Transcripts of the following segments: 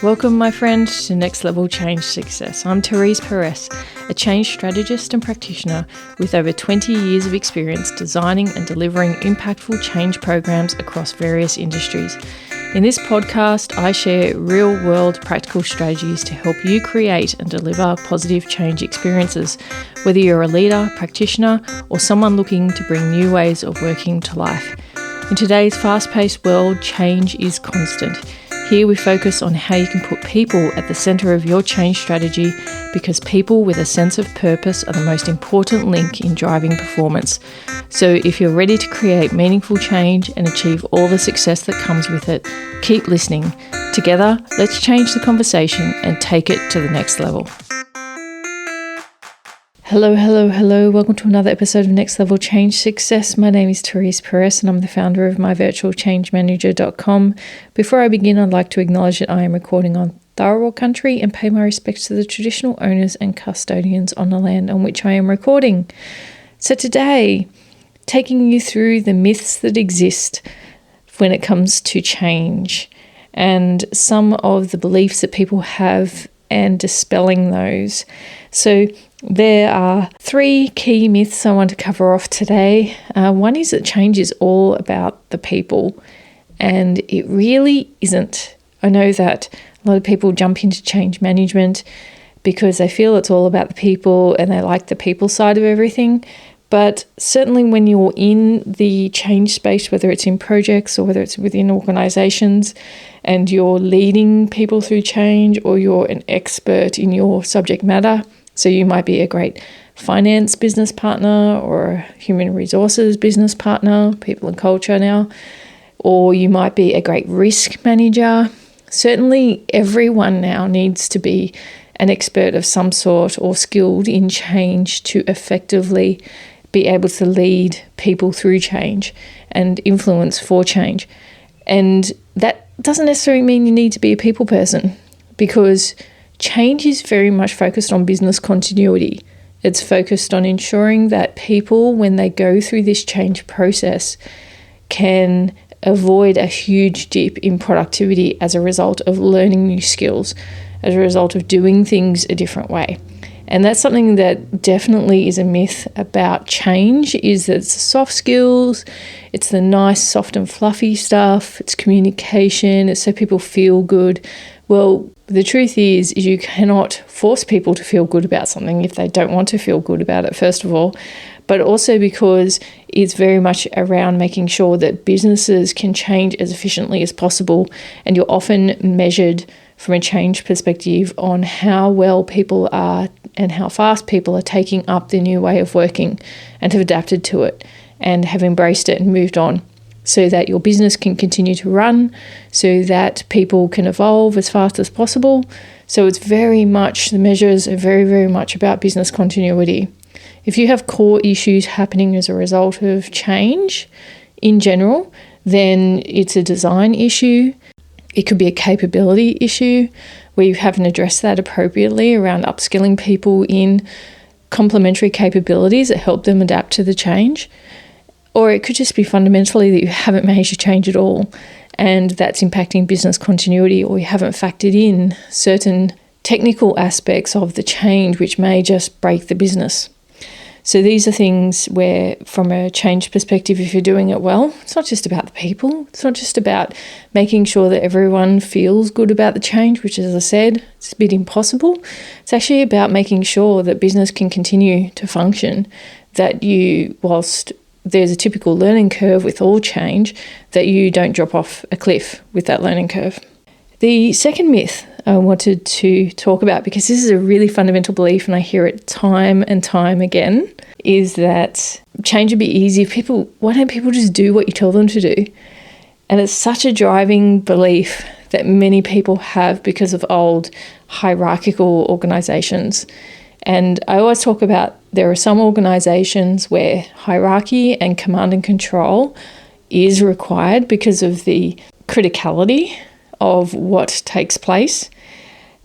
Welcome, my friend, to Next Level Change Success. I'm Therese, a change strategist and practitioner with over 20 years of experience designing and delivering impactful change programs across various industries. In this podcast, I share real-world practical strategies to help you create and deliver positive change experiences, whether you're a leader, practitioner, or someone looking to bring new ways of working to life. In today's fast-paced world, change is constant. Here we focus on how you can put people at the centre of your change strategy, because people with a sense of purpose are the most important link in driving performance. So if you're ready to create meaningful change and achieve all the success that comes with it, keep listening. Together, let's change the conversation and take it to the next level. Hello. Welcome to another episode of Next Level Change Success. My name is Therese and I'm the founder of myvirtualchangemanager.com. Before I begin, I'd like to acknowledge that I am recording on Tharawal country and pay my respects to the traditional owners and custodians on the land on which I am recording. So today, taking you through the myths that exist when it comes to change and some of the beliefs that people have and dispelling those. So there are three key myths I want to cover off today. One is that change is all about the people, and it really isn't. I know that a lot of people jump into change management because they feel it's all about the people and they like the people side of everything. But certainly when you're in the change space, whether it's in projects or whether it's within organizations, and you're leading people through change, or you're an expert in your subject matter, so you might be a great finance business partner or a human resources business partner, people and culture now, or you might be a great risk manager. Certainly everyone now needs to be an expert of some sort or skilled in change to effectively be able to lead people through change and influence for change. And that doesn't necessarily mean you need to be a people person, because change is very much focused on business continuity. It's focused on ensuring that people, when they go through this change process, can avoid a huge dip in productivity as a result of learning new skills, as a result of doing things a different way. And that's something that definitely is a myth about change, is that it's soft skills, it's the nice, soft and fluffy stuff, it's communication, it's so people feel good. Well, the truth is you cannot force people to feel good about something if they don't want to feel good about it, first of all, but also because it's very much around making sure that businesses can change as efficiently as possible, and you're often measured from a change perspective on how well people are and how fast people are taking up the new way of working and have adapted to it and have embraced it and moved on, so that your business can continue to run, so that people can evolve as fast as possible. So it's very much, the measures are very, very much about business continuity. If you have core issues happening as a result of change in general, then it's a design issue. It could be a capability issue where you haven't addressed that appropriately around upskilling people in complementary capabilities that help them adapt to the change. Or it could just be fundamentally that you haven't managed to change at all, and that's impacting business continuity, or you haven't factored in certain technical aspects of the change which may just break the business. So these are things where, from a change perspective, if you're doing it well, it's not just about the people. It's not just about making sure that everyone feels good about the change, which, as I said, it's a bit impossible. It's actually about making sure that business can continue to function, that you, whilst there's a typical learning curve with all change, that you don't drop off a cliff with that learning curve. The second myth I wanted to talk about, because this is a really fundamental belief and I hear it time and time again, is that change would be easy. Why don't people just do what you tell them to do? And it's such a driving belief that many people have because of old hierarchical organizations. And I always talk about there are some organizations where hierarchy and command and control is required because of the criticality of what takes place.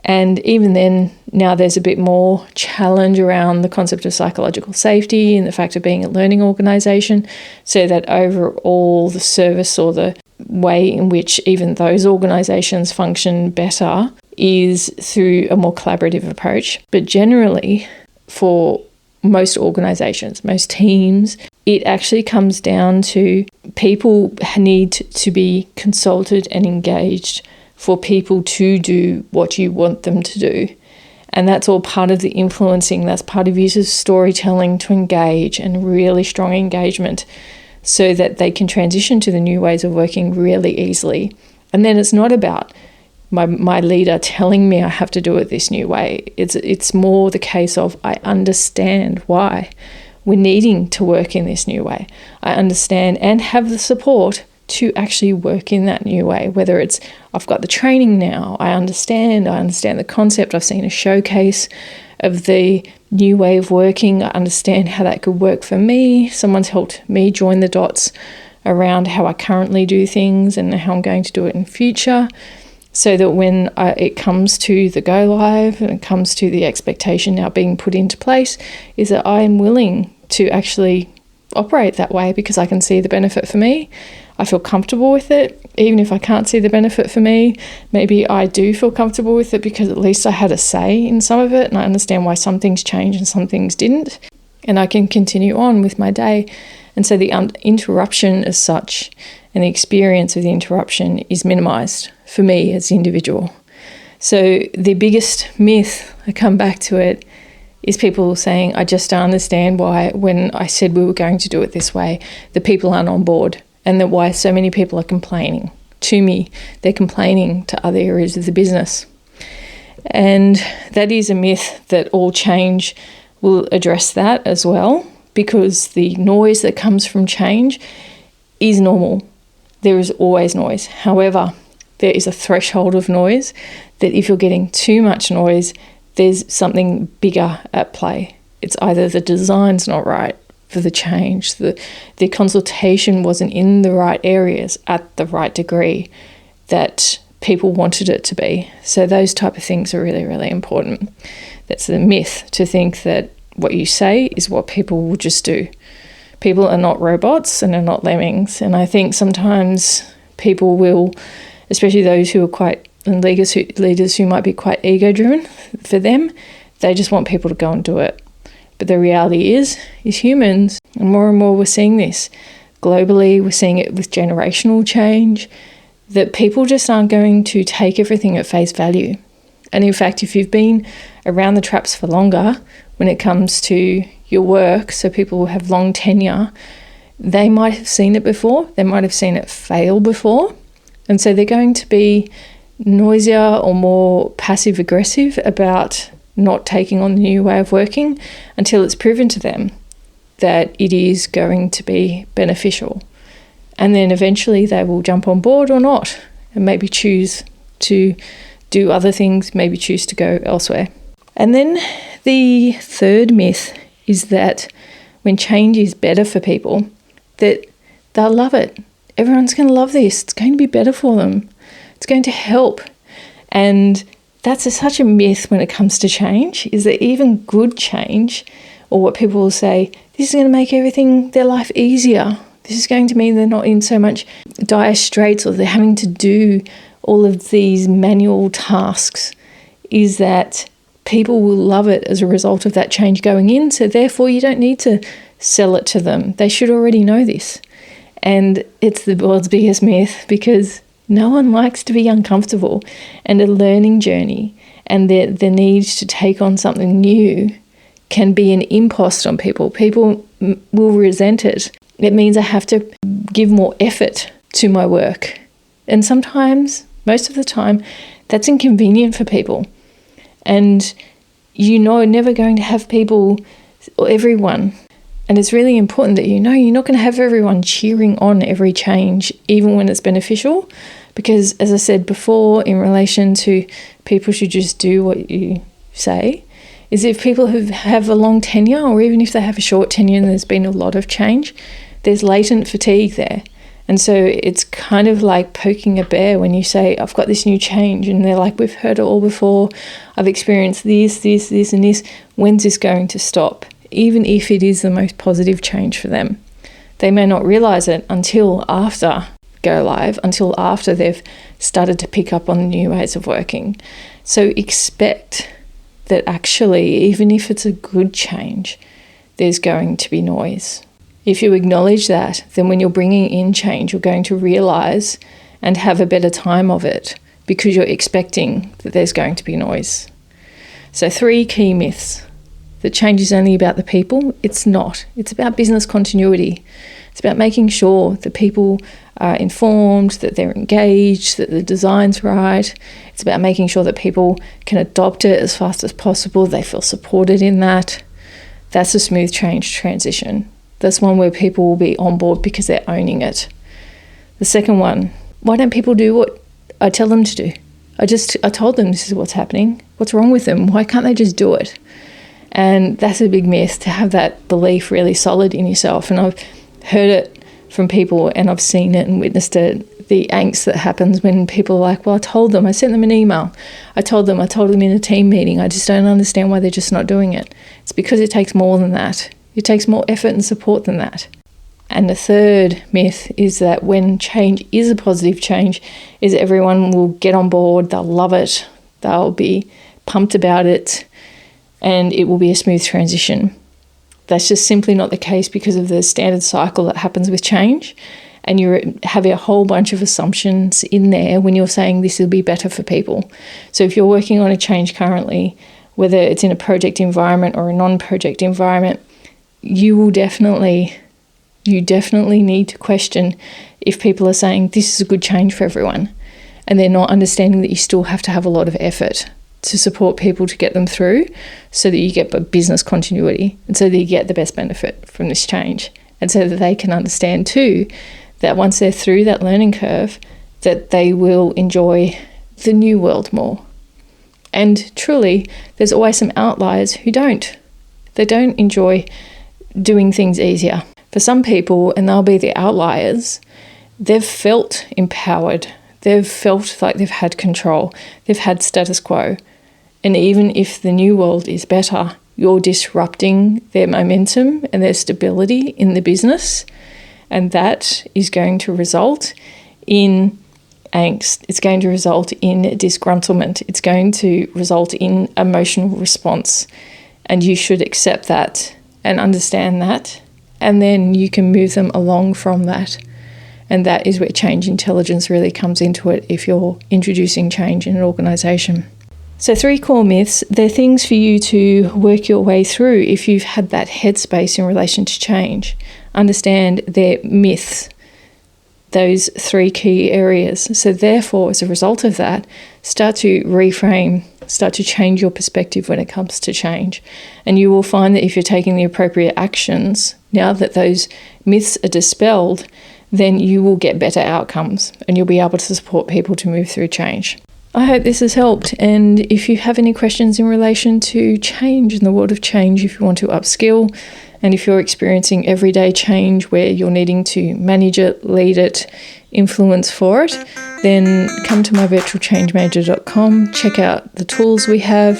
And even then, now there's a bit more challenge around the concept of psychological safety and the fact of being a learning organisation, so that overall the service or the way in which even those organisations function better is through a more collaborative approach. But generally, for most organizations, most teams, it actually comes down to people need to be consulted and engaged for people to do what you want them to do. And that's all part of the influencing. That's part of users' storytelling to engage, and really strong engagement so that they can transition to the new ways of working really easily. And then it's not about my leader telling me I have to do it this new way. It's more the case of I understand why we're needing to work in this new way. I understand and have the support to actually work in that new way, whether it's I've got the training now, I understand the concept, I've seen a showcase of the new way of working, I understand how that could work for me, someone's helped me join the dots around how I currently do things and how I'm going to do it in future, so that when it comes to the go live and it comes to the expectation now being put into place, is that I am willing to actually operate that way because I can see the benefit for me. I feel comfortable with it. Even if I can't see the benefit for me, maybe I do feel comfortable with it because at least I had a say in some of it and I understand why some things changed and some things didn't. And I can continue on with my day. And so the interruption as such and the experience of the interruption is minimized for me as the individual. So the biggest myth, I come back to it, is people saying, I just don't understand why when I said we were going to do it this way, the people aren't on board, and that why so many people are complaining to me. They're complaining to other areas of the business. And that is a myth that all change will address that as well, because the noise that comes from change is normal. There is always noise. However, there is a threshold of noise that if you're getting too much noise, there's something bigger at play. It's either the design's not right for the change, the consultation wasn't in the right areas at the right degree that people wanted it to be. So those type of things are really, really important. That's the myth, to think that what you say is what people will just do. People are not robots and are not lemmings. And I think sometimes people will, especially those who are quite leaders who might be quite ego-driven, for them, they just want people to go and do it. But the reality is humans, and more we're seeing this globally, we're seeing it with generational change, that people just aren't going to take everything at face value. And in fact, if you've been around the traps for longer, when it comes to your work, so people who have long tenure, they might have seen it before, they might have seen it fail before, and so they're going to be noisier or more passive-aggressive about not taking on the new way of working until it's proven to them that it is going to be beneficial. And then eventually they will jump on board or not, and maybe choose to do other things, maybe choose to go elsewhere. And then the third myth is that when change is better for people, that they'll love it. Everyone's going to love this. It's going to be better for them. It's going to help. And that's such a myth when it comes to change, is that even good change, or what people will say, this is going to make their life easier. This is going to mean they're not in so much dire straits or they're having to do all of these manual tasks, is that people will love it as a result of that change going in. So therefore you don't need to sell it to them. They should already know this. And it's the world's biggest myth, because no one likes to be uncomfortable, and a learning journey and the need to take on something new can be an impost on people. People will resent it. It means I have to give more effort to my work. And sometimes, most of the time, that's inconvenient for people. And never going to have people or everyone. And it's really important that you're not going to have everyone cheering on every change, even when it's beneficial. Because as I said before, in relation to people should just do what you say, is if people have a long tenure, or even if they have a short tenure and there's been a lot of change, there's latent fatigue there. And so it's kind of like poking a bear when you say, I've got this new change, and they're like, we've heard it all before, I've experienced this, and this, when's this going to stop? Even if it is the most positive change for them. They may not realize it until after go live until after they've started to pick up on the new ways of working. So expect that actually, even if it's a good change, there's going to be noise. If you acknowledge that, then when you're bringing in change, you're going to realize and have a better time of it because you're expecting that there's going to be noise. So 3 key myths. That change is only about the people. It's not. It's about business continuity. It's about making sure that people are informed, that they're engaged, that the design's right. It's about making sure that people can adopt it as fast as possible. They feel supported in that. That's a smooth change transition. That's one where people will be on board because they're owning it. The second one, why don't people do what I tell them to do? I told them this is what's happening. What's wrong with them? Why can't they just do it? And that's a big myth, to have that belief really solid in yourself. And I've heard it from people and I've seen it and witnessed it, the angst that happens when people are like, well, I sent them an email. I told them in a team meeting. I just don't understand why they're just not doing it. It's because it takes more than that. It takes more effort and support than that. And the third myth is that when change is a positive change, is everyone will get on board, they'll love it, they'll be pumped about it, and it will be a smooth transition. That's just simply not the case because of the standard cycle that happens with change. And you have a whole bunch of assumptions in there when you're saying this will be better for people. So if you're working on a change currently, whether it's in a project environment or a non-project environment, you definitely need to question if people are saying this is a good change for everyone, and they're not understanding that you still have to have a lot of effort to support people to get them through so that you get business continuity and so that you get the best benefit from this change, and so that they can understand too that once they're through that learning curve, that they will enjoy the new world more. And truly, there's always some outliers who don't. They don't enjoy doing things easier. For some people, and they'll be the outliers, they've felt empowered. They've felt like they've had control. They've had status quo. And even if the new world is better, you're disrupting their momentum and their stability in the business. And that is going to result in angst. It's going to result in disgruntlement. It's going to result in emotional response. And you should accept that and understand that. And then you can move them along from that. And that is where change intelligence really comes into it if you're introducing change in an organisation. So 3 core myths, they're things for you to work your way through if you've had that headspace in relation to change. Understand they're myths, those 3 key areas. So therefore, as a result of that, start to reframe, start to change your perspective when it comes to change. And you will find that if you're taking the appropriate actions, now that those myths are dispelled, then you will get better outcomes and you'll be able to support people to move through change. I hope this has helped, and if you have any questions in relation to change, in the world of change, if you want to upskill, and if you're experiencing everyday change where you're needing to manage it, lead it, influence for it, then come to myvirtualchangemanager.com, check out the tools we have,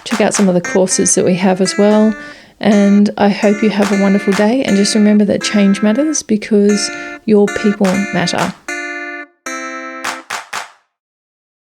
check out some of the courses that we have as well, and I hope you have a wonderful day, and just remember that change matters because your people matter.